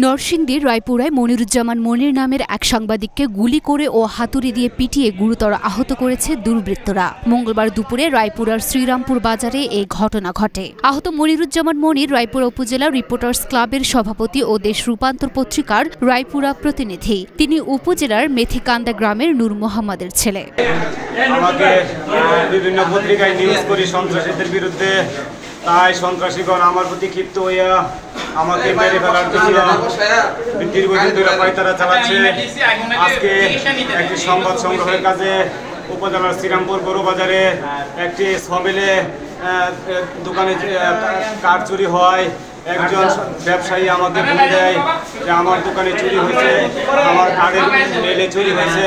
নরসিংদীর রায়পুরায় মনিরুজ্জামান মনির নামের এক সাংবাদিককে গুলি করে ও হাতুড়ি দিয়ে পিটিয়ে গুরুতর আহত করেছে দুর্বৃত্তরা। মঙ্গলবার দুপুরে রায়পুরার শ্রীরামপুর বাজারে এই ঘটনা ঘটে। আহত মনিরুজ্জামান মনির রায়পুরা উপজেলা রিপোর্টার্স ক্লাবের সভাপতি ও দেশ রূপান্তর পত্রিকার রায়পুরা প্রতিনিধি। তিনি উপজেলার মেথিকান্দা গ্রামের নূর মোহাম্মদের ছেলে। বিভিন্ন পত্রিকায় নিউজ করি সন্ত্রাসীদের বিরুদ্ধে, তাই সন্ত্রাসীগণ আমার প্রতি ক্ষিপ্ত হইয়া আমাকে মেরে ফেলার জন্য দীর্ঘদিন ধরে পায়তারা চালাচ্ছে। আজকে একটি সংবাদ সংগ্রহের কাজে উপজেলার শ্রীরামপুর গরুবাজারে একটি সমিলে দোকানে কার চুরি হয়। একজন ব্যবসায়ী আমাকে বলে দেয় যে আমার দোকানে চুরি হয়েছে, আমার কার্ডের মেলে চুরি হয়েছে,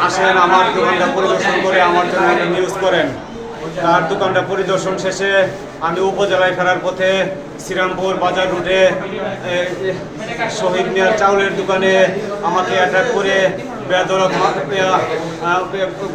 আসেন আমার দোকানটা পরিদর্শন করে আমার জন্য নিউজ করেন। তার দোকানটা পরিদর্শন শেষে আমি উপজেলায় ফেরার পথে শ্রীরামপুর বাজার রুটে শহীদ মিয়ার চাউলের দোকানে আমাকে অ্যাটাক করে বেধড়ক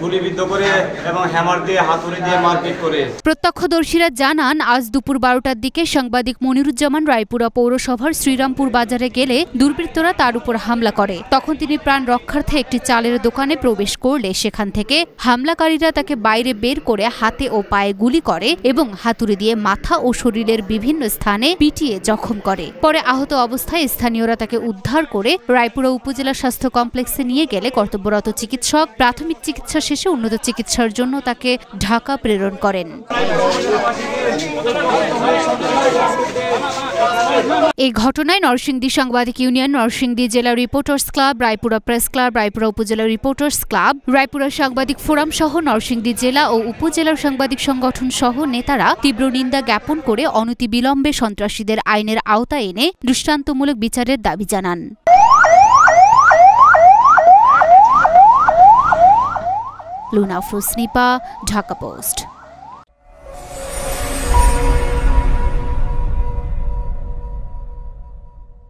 গুলিবিদ্ধ করে এবং হ্যামার দিয়ে হাতুড়ি দিয়ে মারপিট করে। প্রত্যক্ষদর্শীরা জানান, আজ দুপুর 12টার দিকে সাংবাদিক মনিরুজ্জামান রায়পুরা পৌরসভার শ্রীরামপুর বাজারে গেলে দুর্বৃত্তরা তার উপর হামলা করে। তখন তিনি প্রাণ রক্ষার্থে একটি চালের দোকানে প্রবেশ করলে সেখান থেকে হামলাকারীরা তাকে বাইরে বের করে হাতে ও পায়ে গুলি করে এবং হাতুড়ি দিয়ে মাথা ও শরীরের বিভিন্ন স্থানে পিটিয়ে জখম করে। পরে আহত অবস্থায় স্থানীয়রা তাকে উদ্ধার করে রায়পুরা উপজেলা স্বাস্থ্য কমপ্লেক্সে নিয়ে গেলে কর্তব্যরত চিকিৎসক প্রাথমিক চিকিৎসা শেষে উন্নত চিকিৎসার জন্য তাকে ঢাকা প্রেরণ করেন। এই ঘটনায় নরসিংদী সাংবাদিক ইউনিয়ন, নরসিংদী জেলা reporters club, Raipura press club, Raipura উপজেলা রিপোর্টার্স ক্লাব, রায়পুরা সাংবাদিক ফোরাম সহ নরসিংদী জেলা ও উপজেলার সাংবাদিক সংগঠন সহ নেতারা তীব্র নিন্দা জ্ঞাপন করে অনতিবিলম্বে সন্ত্রাসীদের আইনের আওতায় এনে দৃষ্টান্তমূলক বিচারের দাবি জানান। লুনা ফ্রুসনিপা, ঢাকা পোস্ট।